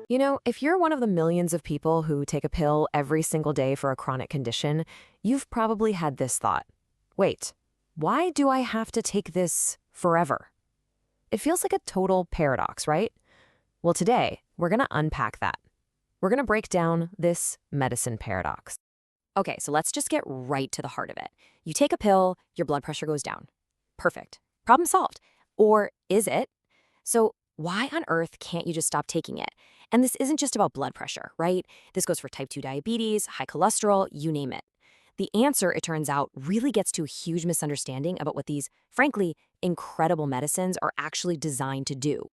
If you're one of the millions of people who take a pill every single day for a chronic condition, you've probably had this thought. Wait, why do I have to take this forever? It feels like a total paradox, right? Well, today, we're going to unpack that. We're going to break down this medicine paradox. Okay, so let's just get right to the heart of it. You take a pill, your blood pressure goes down. Perfect. Problem solved. Or is it? So why on earth can't you just stop taking it? And this isn't just about blood pressure, right? This goes for type 2 diabetes, high cholesterol, you name it. The answer, it turns out, really gets to a huge misunderstanding about what these, frankly, incredible medicines are actually designed to do.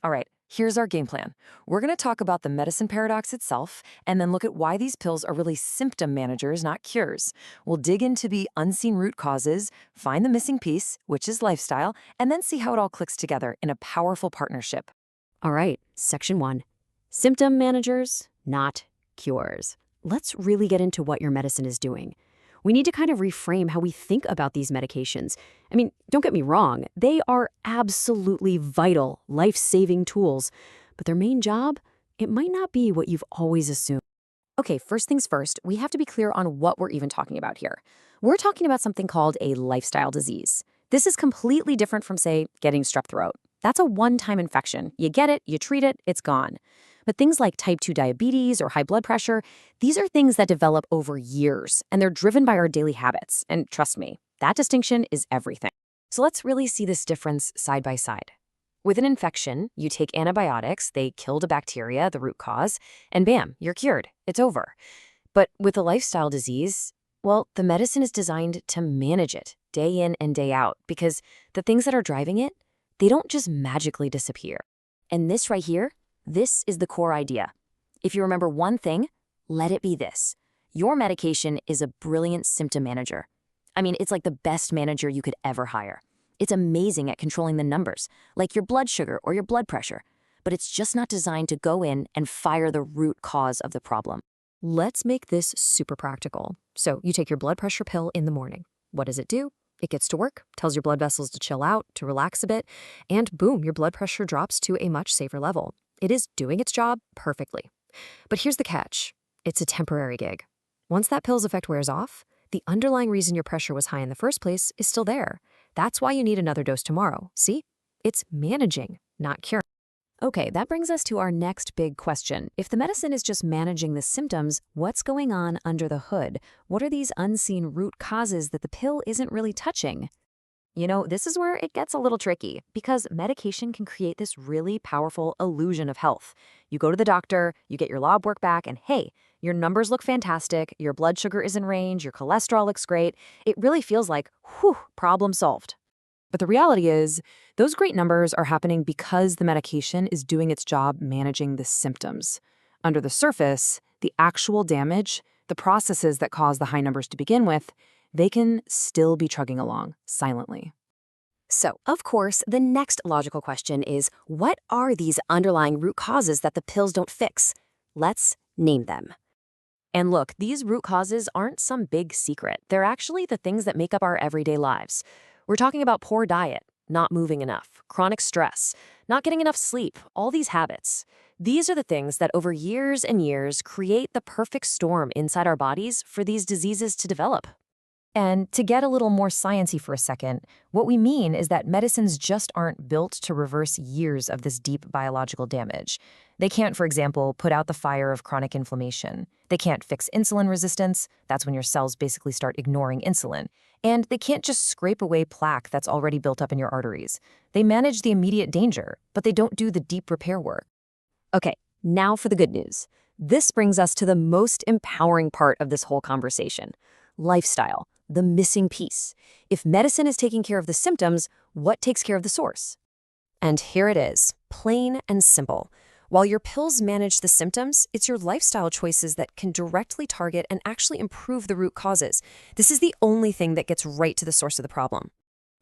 All right, here's our game plan. We're going to talk about the medicine paradox itself, and then look at why these pills are really symptom managers, not cures. We'll dig into the unseen root causes, find the missing piece, which is lifestyle, and then see how it all clicks together in a powerful partnership. All right, section 1. Symptom managers, not cures. Let's really get into what your medicine is doing. We need to kind of reframe how we think about these medications. I mean, don't get me wrong, they are absolutely vital, life-saving tools, but their main job, it might not be what you've always assumed. Okay, first things first, we have to be clear on what we're even talking about here. We're talking about something called a lifestyle disease. This is completely different from, say, getting strep throat. That's a one-time infection. You get it, you treat it, it's gone. But things like type 2 diabetes or high blood pressure, these are things that develop over years, and they're driven by our daily habits. And trust me, that distinction is everything. So let's really see this difference side by side. With an infection, you take antibiotics, they kill the bacteria, the root cause, and bam, you're cured. It's over. But with a lifestyle disease, well, the medicine is designed to manage it day in and day out, because the things that are driving it, they don't just magically disappear. And this right here, this is the core idea. If you remember one thing, let it be this. Your medication is a brilliant symptom manager. I mean, it's like the best manager you could ever hire. It's amazing at controlling the numbers, like your blood sugar or your blood pressure, but it's just not designed to go in and fire the root cause of the problem. Let's make this super practical. So you take your blood pressure pill in the morning. What does it do? It gets to work, tells your blood vessels to chill out, to relax a bit, and boom, your blood pressure drops to a much safer level. It is doing its job perfectly. But here's the catch. It's a temporary gig. Once that pill's effect wears off, the underlying reason your pressure was high in the first place is still there. That's why you need another dose tomorrow. See? It's managing, not curing. Okay, that brings us to our next big question. If the medicine is just managing the symptoms, what's going on under the hood? What are these unseen root causes that the pill isn't really touching? This is where it gets a little tricky, because medication can create this really powerful illusion of health. You go to the doctor, you get your lab work back, and hey, your numbers look fantastic, your blood sugar is in range, your cholesterol looks great. It really feels like, whew, problem solved. But the reality is, those great numbers are happening because the medication is doing its job managing the symptoms. Under the surface, the actual damage, the processes that cause the high numbers to begin with, they can still be chugging along silently. So, of course, the next logical question is, what are these underlying root causes that the pills don't fix? Let's name them. And look, these root causes aren't some big secret. They're actually the things that make up our everyday lives. We're talking about poor diet, not moving enough, chronic stress, not getting enough sleep, all these habits. These are the things that over years and years create the perfect storm inside our bodies for these diseases to develop. And to get a little more sciencey for a second, what we mean is that medicines just aren't built to reverse years of this deep biological damage. They can't, for example, put out the fire of chronic inflammation. They can't fix insulin resistance. That's when your cells basically start ignoring insulin. And they can't just scrape away plaque that's already built up in your arteries. They manage the immediate danger, but they don't do the deep repair work. Okay, now for the good news. This brings us to the most empowering part of this whole conversation: lifestyle. The missing piece. If medicine is taking care of the symptoms, what takes care of the source? And here it is, plain and simple. While your pills manage the symptoms, it's your lifestyle choices that can directly target and actually improve the root causes. This is the only thing that gets right to the source of the problem.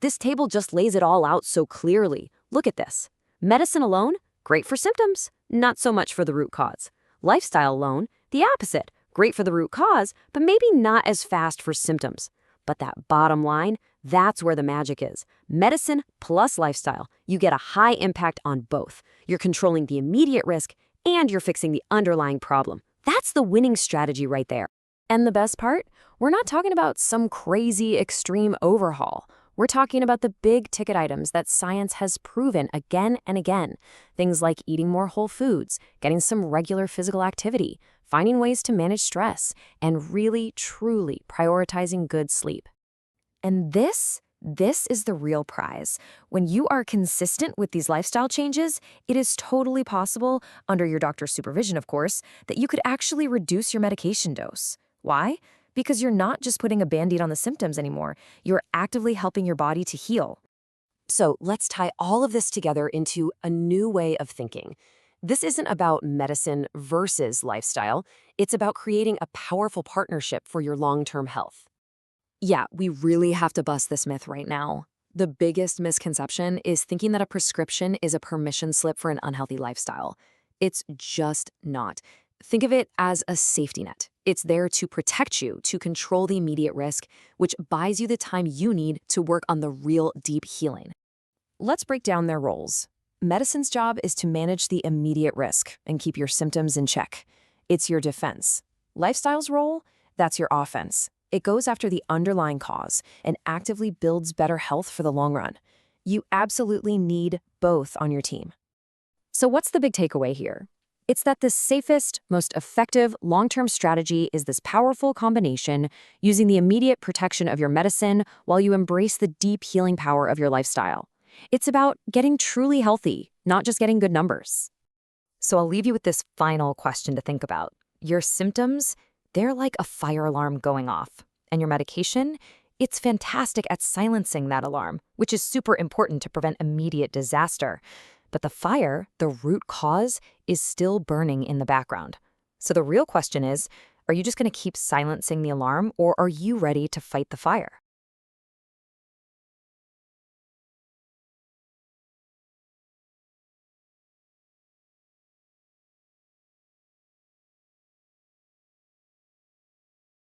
This table just lays it all out so clearly. Look at this. Medicine alone, great for symptoms, not so much for the root cause. Lifestyle alone, the opposite. Great for the root cause, but maybe not as fast for symptoms. But that bottom line, that's where the magic is. Medicine plus lifestyle. You get a high impact on both. You're controlling the immediate risk and you're fixing the underlying problem. That's the winning strategy right there. And the best part? We're not talking about some crazy extreme overhaul. We're talking about the big ticket items that science has proven again and again. Things like eating more whole foods, getting some regular physical activity, finding ways to manage stress, and really, truly prioritizing good sleep. And this is the real prize. When you are consistent with these lifestyle changes, it is totally possible, under your doctor's supervision, of course, that you could actually reduce your medication dose. Why? Because you're not just putting a Band-Aid on the symptoms anymore. You're actively helping your body to heal. So let's tie all of this together into a new way of thinking. This isn't about medicine versus lifestyle. It's about creating a powerful partnership for your long-term health. Yeah, we really have to bust this myth right now. The biggest misconception is thinking that a prescription is a permission slip for an unhealthy lifestyle. It's just not. Think of it as a safety net. It's there to protect you, to control the immediate risk, which buys you the time you need to work on the real deep healing. Let's break down their roles. Medicine's job is to manage the immediate risk and keep your symptoms in check. It's your defense. Lifestyle's role? That's your offense. It goes after the underlying cause and actively builds better health for the long run. You absolutely need both on your team. So what's the big takeaway here? It's that the safest, most effective long-term strategy is this powerful combination, using the immediate protection of your medicine while you embrace the deep healing power of your lifestyle. It's about getting truly healthy, not just getting good numbers. So I'll leave you with this final question to think about. Your symptoms, they're like a fire alarm going off. And your medication, it's fantastic at silencing that alarm, which is super important to prevent immediate disaster. But the fire, the root cause, is still burning in the background. So the real question is, are you just going to keep silencing the alarm, or are you ready to fight the fire?